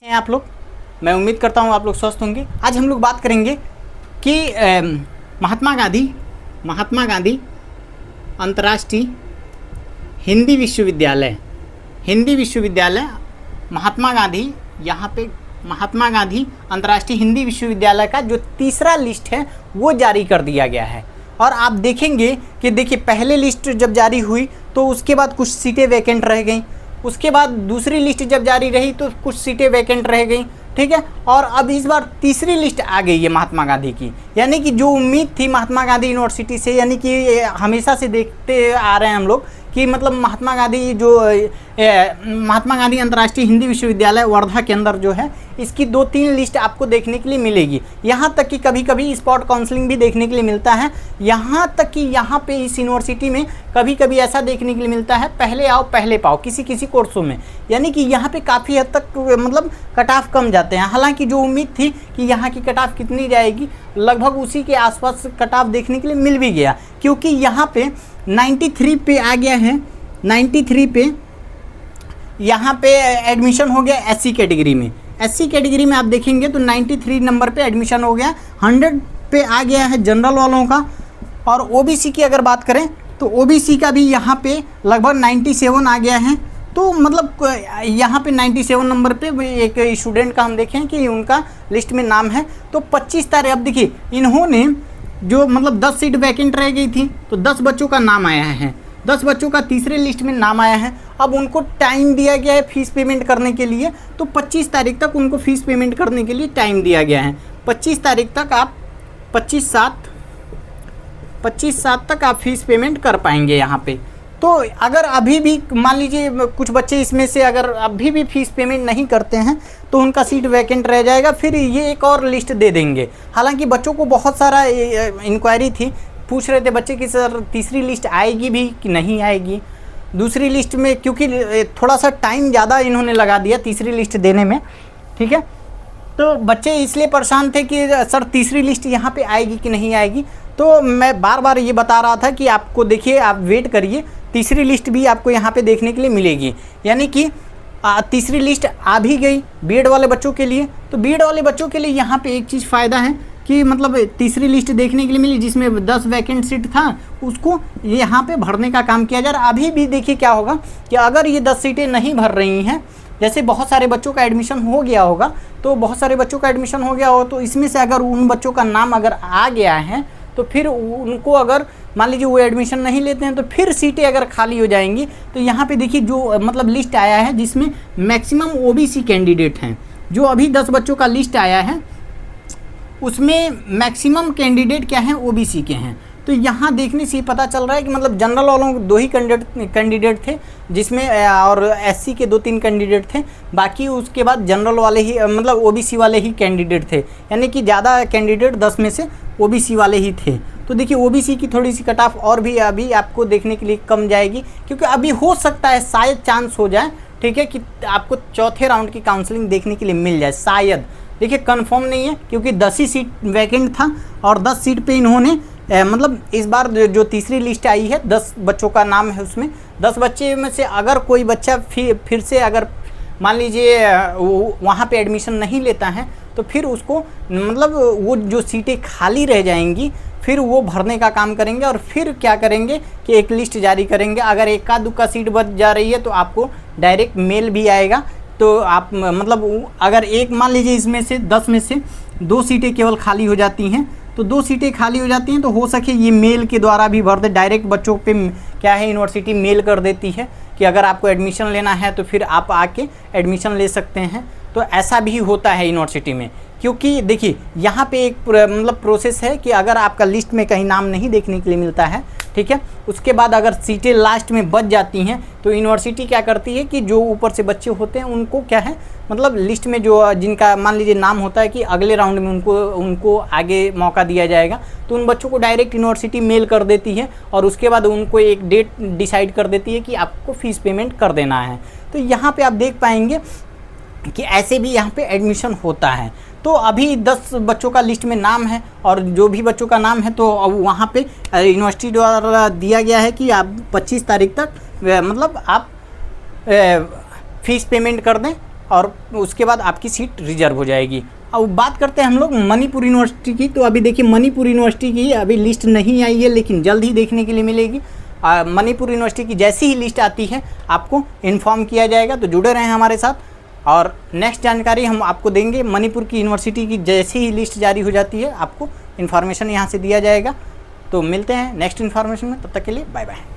हैं आप लोग। मैं उम्मीद करता हूँ आप लोग स्वस्थ होंगे। आज हम लोग बात करेंगे कि महात्मा गांधी अंतर्राष्ट्रीय हिंदी विश्वविद्यालय महात्मा गांधी, यहाँ पे महात्मा गांधी अंतर्राष्ट्रीय हिंदी विश्वविद्यालय का जो तीसरा लिस्ट है वो जारी कर दिया गया है। और आप देखेंगे कि देखिए पहले लिस्ट जब जारी हुई तो उसके बाद कुछ सीटें वैकेंट रह गई, उसके बाद दूसरी लिस्ट जब जारी रही तो कुछ सीटें वैकेंट रह गई, ठीक है। और अब इस बार तीसरी लिस्ट आ गई है महात्मा गांधी की, यानी कि जो उम्मीद थी महात्मा गांधी यूनिवर्सिटी से, यानी कि हमेशा से देखते आ रहे हैं हम लोग कि मतलब महात्मा गांधी अंतर्राष्ट्रीय हिंदी विश्वविद्यालय वर्धा के अंदर जो है इसकी 2-3 लिस्ट आपको देखने के लिए मिलेगी। यहाँ तक कि कभी कभी स्पॉट काउंसलिंग भी देखने के लिए मिलता है। यहाँ तक कि यहाँ पे इस यूनिवर्सिटी में कभी कभी ऐसा देखने के लिए मिलता है पहले आओ पहले पाओ किसी कोर्सों में, यानी कि यहाँ पे काफ़ी हद तक मतलब कट ऑफ कम जाते हैं। हालांकि जो उम्मीद थी कि यहाँ की कट ऑफ कितनी जाएगी, लगभग उसी के आसपास कट ऑफ देखने के लिए मिल भी गया, क्योंकि यहाँ पे 93 पे आ गया है। 93 पे यहाँ पे एडमिशन हो गया एससी कैटेगरी में। एससी कैटेगरी में आप देखेंगे तो 93 नंबर पे एडमिशन हो गया। 100 पे आ गया है जनरल वालों का। और ओबीसी की अगर बात करें तो ओबीसी का भी यहाँ पे लगभग 97 आ गया है। तो मतलब यहाँ पे 97 नंबर पे एक स्टूडेंट का हम देखें कि उनका लिस्ट में नाम है। तो 25 तारीख, अब देखिए इन्होंने जो मतलब 10 सीट वैकेंट रह गई थी तो 10 बच्चों का नाम आया है, 10 बच्चों का तीसरे लिस्ट में नाम आया है। अब उनको टाइम दिया गया है फीस पेमेंट करने के लिए, तो 25 तारीख तक उनको फीस पेमेंट करने के लिए टाइम दिया गया है। 25 तारीख तक आप 25/7 तक आप फीस पेमेंट कर पाएंगे यहाँ पे। तो अगर अभी भी मान लीजिए कुछ बच्चे इसमें से अगर अभी भी फीस पेमेंट नहीं करते हैं तो उनका सीट वैकेंट रह जाएगा, फिर ये एक और लिस्ट दे देंगे। हालांकि बच्चों को बहुत सारा इंक्वायरी थी, पूछ रहे थे बच्चे कि सर तीसरी लिस्ट आएगी भी कि नहीं आएगी। दूसरी लिस्ट में क्योंकि थोड़ा सा टाइम ज़्यादा इन्होंने लगा दिया तीसरी लिस्ट देने में, ठीक है, तो बच्चे इसलिए परेशान थे कि सर तीसरी लिस्ट यहाँ पे आएगी कि नहीं आएगी। तो मैं बार बार ये बता रहा था कि आपको देखिए आप वेट करिए, तीसरी लिस्ट भी आपको यहाँ पे देखने के लिए मिलेगी। यानी कि तीसरी लिस्ट आ भी गई बीएड वाले बच्चों के लिए। तो बीएड वाले बच्चों के लिए यहाँ पे एक चीज़ फ़ायदा है कि मतलब तीसरी लिस्ट देखने के लिए मिली जिसमें 10 वैकेंट सीट था, उसको यहाँ पे भरने का काम किया जा रहा है। अभी भी देखिए क्या होगा कि अगर ये 10 सीटें नहीं भर रही हैं, जैसे बहुत सारे बच्चों का एडमिशन हो गया होगा, तो बहुत सारे बच्चों का एडमिशन हो गया हो तो इसमें से अगर उन बच्चों का नाम अगर आ गया है तो फिर उनको अगर मान लीजिए वो एडमिशन नहीं लेते हैं तो फिर सीटें अगर खाली हो जाएंगी। तो यहाँ पे देखिए जो मतलब लिस्ट आया है जिसमें मैक्सिमम ओबीसी कैंडिडेट हैं, जो अभी 10 बच्चों का लिस्ट आया है उसमें मैक्सिमम कैंडिडेट क्या हैं, ओबीसी के हैं। तो यहाँ देखने से पता चल रहा है कि मतलब जनरल वालों 2 ही कैंडिडेट थे जिसमें, और एससी के 2-3 कैंडिडेट थे, बाकी उसके बाद जनरल वाले ही मतलब ओबीसी वाले ही कैंडिडेट थे, यानी कि ज़्यादा कैंडिडेट 10 में से ओबीसी वाले ही थे। तो देखिए ओबीसी की थोड़ी सी कट ऑफ और भी अभी आपको देखने के लिए कम जाएगी, क्योंकि अभी हो सकता है शायद चांस हो जाए, ठीक है, कि आपको चौथे राउंड की काउंसलिंग देखने के लिए मिल जाए शायद। देखिए कंफर्म नहीं है क्योंकि 10 ही सीट वैकेंट था और 10 सीट पे इन्होंने मतलब इस बार जो तीसरी लिस्ट आई है 10 बच्चों का नाम है, उसमें 10 बच्चे में से अगर कोई बच्चा फिर से अगर मान लीजिए वहाँ पे एडमिशन नहीं लेता है तो फिर उसको मतलब वो जो सीटें खाली रह जाएंगी फिर वो भरने का काम करेंगे। और फिर क्या करेंगे कि एक लिस्ट जारी करेंगे। अगर एका दुक्का सीट बच जा रही है तो आपको डायरेक्ट मेल भी आएगा। तो आप मतलब अगर एक मान लीजिए इसमें से 10 में से 2 सीटें केवल खाली हो जाती हैं, तो 2 सीटें खाली हो जाती हैं तो हो सके ये मेल के द्वारा भी भर दे। डायरेक्ट बच्चों पे क्या है यूनिवर्सिटी मेल कर देती है कि अगर आपको एडमिशन लेना है तो फिर आप आके एडमिशन ले सकते हैं। तो ऐसा भी होता है यूनिवर्सिटी में, क्योंकि देखिए यहाँ पे एक मतलब प्रोसेस है कि अगर आपका लिस्ट में कहीं नाम नहीं देखने के लिए मिलता है, ठीक है, उसके बाद अगर सीटें लास्ट में बच जाती हैं तो यूनिवर्सिटी क्या करती है कि जो ऊपर से बच्चे होते हैं उनको क्या है मतलब लिस्ट में जो जिनका मान लीजिए नाम होता है कि अगले राउंड में उनको आगे मौका दिया जाएगा, तो उन बच्चों को डायरेक्ट यूनिवर्सिटी मेल कर देती है और उसके बाद उनको एक डेट डिसाइड कर देती है कि आपको फ़ीस पेमेंट कर देना है। तो यहाँ पर आप देख पाएंगे कि ऐसे भी यहाँ पे एडमिशन होता है। तो अभी 10 बच्चों का लिस्ट में नाम है और जो भी बच्चों का नाम है तो वहाँ पे यूनिवर्सिटी द्वारा दिया गया है कि आप 25 तारीख तक मतलब आप फ़ीस पेमेंट कर दें और उसके बाद आपकी सीट रिजर्व हो जाएगी। अब बात करते हैं हम लोग मणिपुर यूनिवर्सिटी की। तो अभी देखिए मणिपुर यूनिवर्सिटी की अभी लिस्ट नहीं आई है, लेकिन जल्द ही देखने के लिए मिलेगी। मणिपुर यूनिवर्सिटी की जैसी ही लिस्ट आती है आपको इन्फॉर्म किया जाएगा, तो जुड़े रहें हमारे साथ और नेक्स्ट जानकारी हम आपको देंगे। मणिपुर की यूनिवर्सिटी की जैसी ही लिस्ट जारी हो जाती है आपको इन्फॉर्मेशन यहाँ से दिया जाएगा। तो मिलते हैं नेक्स्ट इन्फॉर्मेशन में, तब तक के लिए बाय बाय।